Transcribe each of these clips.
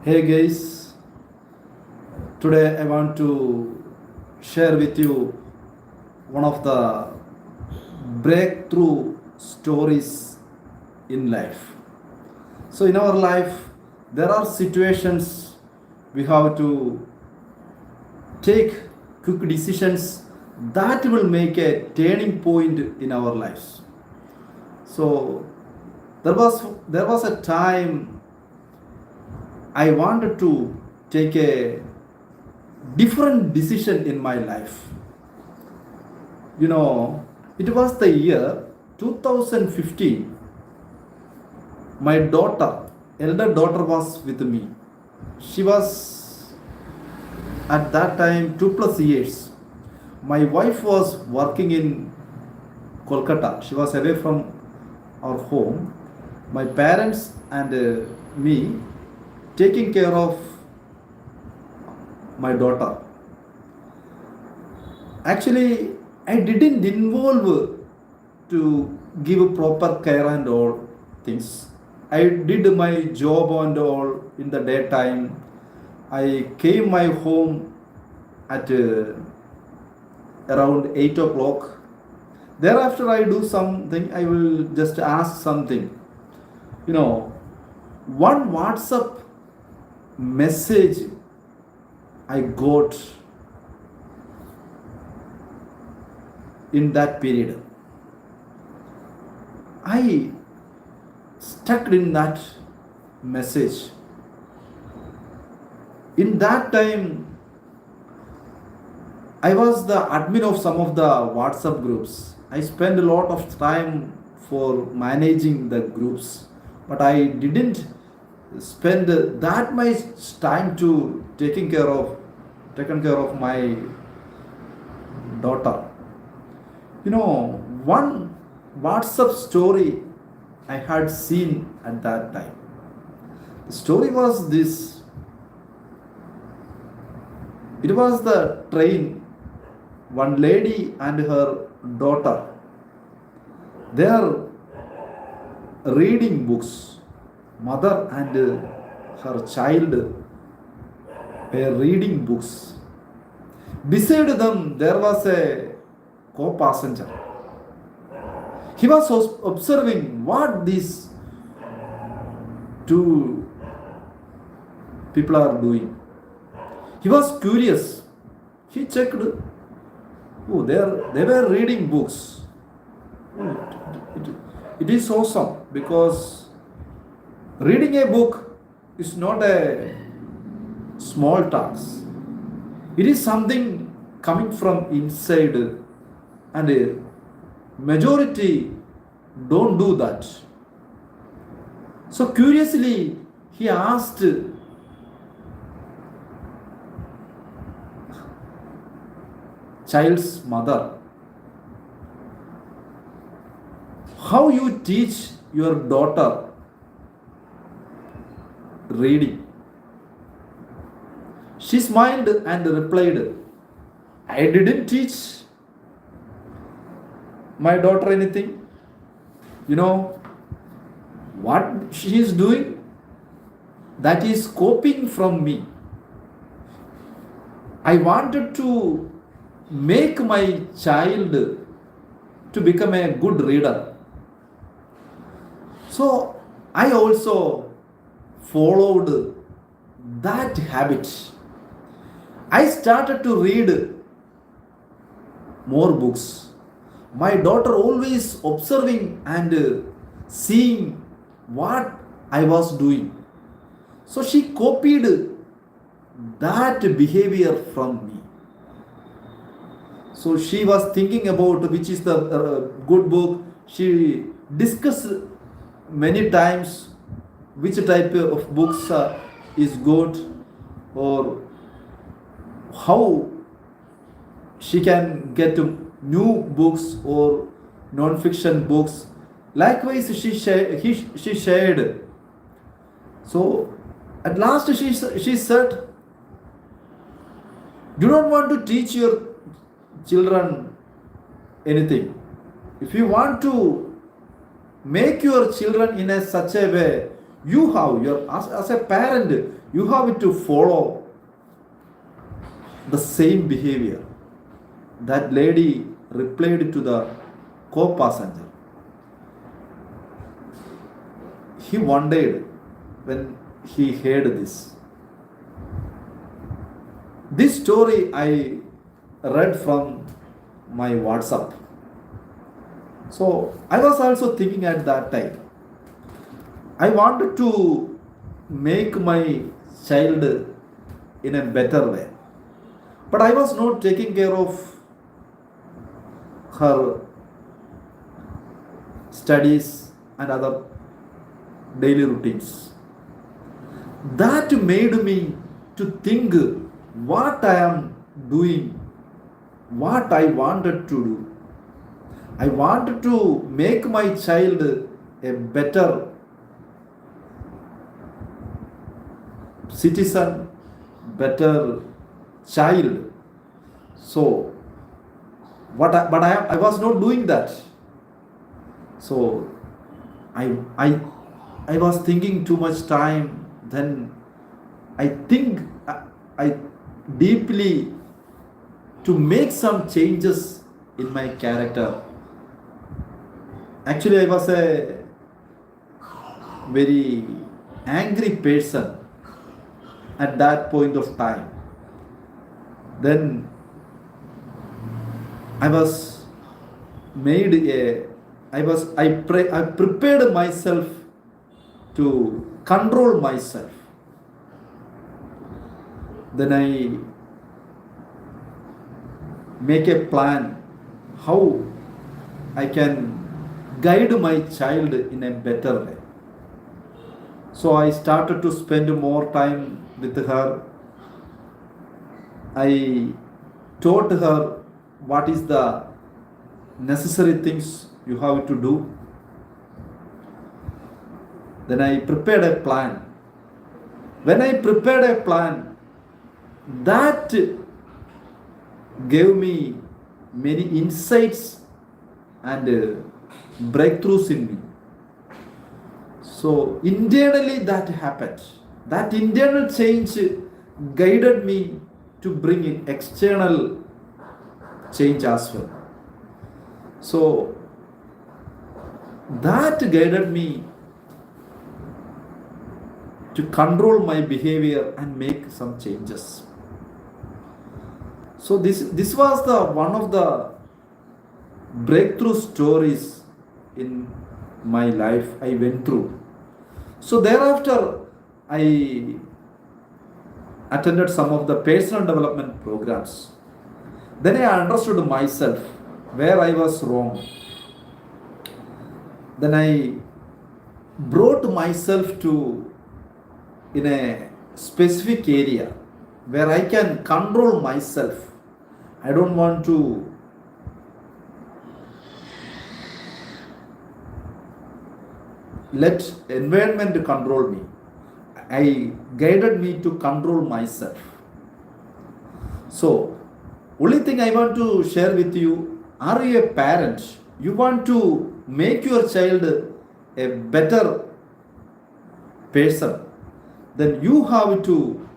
Hey guys, today I want to share with you one of the breakthrough stories in life. So, in our life, there are situations we have to take quick decisions that will make a turning point in our lives. So, there was a time I wanted to take a different decision in my life. You know, it was the year 2015. My daughter, elder daughter, was with me. She was at that time 2 plus years. My wife was working in Kolkata. She was away from our home. My parents and me taking care of my daughter. Actually, I didn't involve to give proper care and all things. I did my job and all in the daytime. I came my home at around 8 o'clock. Thereafter, I do something. I will just ask something. You know, one WhatsApp message I got in that period. I stuck in that message. In that time, I was the admin of some of the WhatsApp groups. I spent a lot of time for managing the groups, but I didn't spend that much time to taking care of my daughter. One WhatsApp story I had seen at that time. The story was this. It was the train. One lady and her daughter. They are reading books. Mother and her child were reading books. Beside them, there was a co-passenger. He was observing what these two people are doing. He was curious. He checked. Oh, they were reading books. It is awesome because reading a book is not a small task. It is something coming from inside, and a majority don't do that. So curiously, he asked child's mother, how you teach your daughter reading? She smiled and replied, I didn't teach my daughter anything. You know what she is doing? That is copying from me. I wanted to make my child to become a good reader. So I also followed that habit. I started to read more books. My daughter always observing and seeing what I was doing. So she copied that behavior from me. So she was thinking about which is the good book. She discussed many times which type of books is good, or how she can get new books or non-fiction books. Likewise, she shared. So at last she said, do not want to teach your children anything. If you want to make your children in such a way, You have your as a parent, you have to follow the same behavior. That lady replied to the co-passenger. He wondered when he heard this. This story I read from my WhatsApp. So I was also thinking at that time. I wanted to make my child in a better way. But I was not taking care of her studies and other daily routines. That made me to think what I am doing, what I wanted to do. I wanted to make my child a better citizen, better child. So, I was not doing that. So, I, I, I was thinking too much time. Then I think I deeply to make some changes in my character. Actually, I was a very angry person at that point of time. Then I was made a I prepared myself to control myself. Then I make a plan how I can guide my child in a better way. So I started to spend more time with her. I taught her what is the necessary things you have to do. Then I prepared a plan. When I prepared a plan, that gave me many insights and breakthroughs in me. So internally that happened. That internal change guided me to bring in external change as well. So that guided me to control my behavior and make some changes. So this was the one of the breakthrough stories in my life I went through. So thereafter I attended some of the personal development programs. Then I understood myself where I was wrong. Then I brought myself to in a specific area where I can control myself. I don't want to let environment control me. I guided me to control myself. So, only thing I want to share with you, are you a parent? You want to make your child a better person, then you have to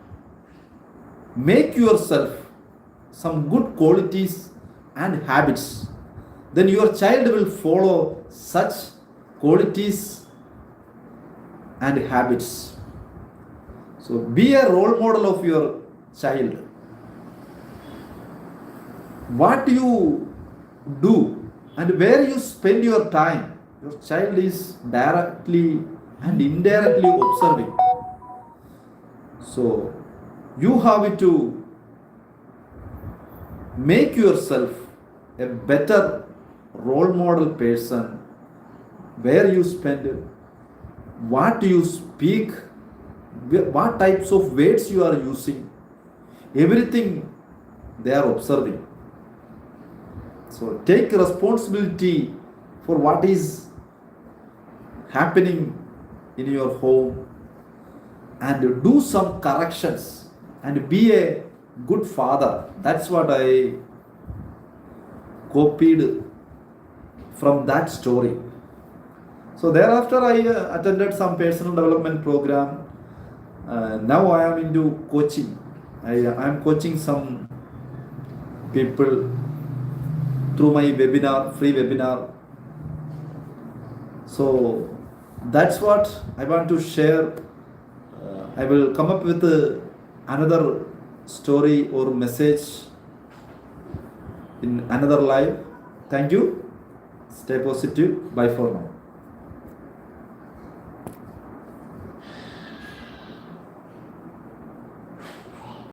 make yourself some good qualities and habits. Then your child will follow such qualities and habits. So be a role model of your child. What you do and where you spend your time, your child is directly and indirectly observing. So you have to make yourself a better role model person where you spend, what you speak, what types of words you are using, everything they are observing. So take responsibility for what is happening in your home and do some corrections and be a good father. That's what I copied from that story. So thereafter, I attended some personal development program. Now I am into coaching. I am coaching some people through my webinar, free webinar. So that's what I want to share. I will come up with another story or message in another live. Thank you. Stay positive. Bye for now.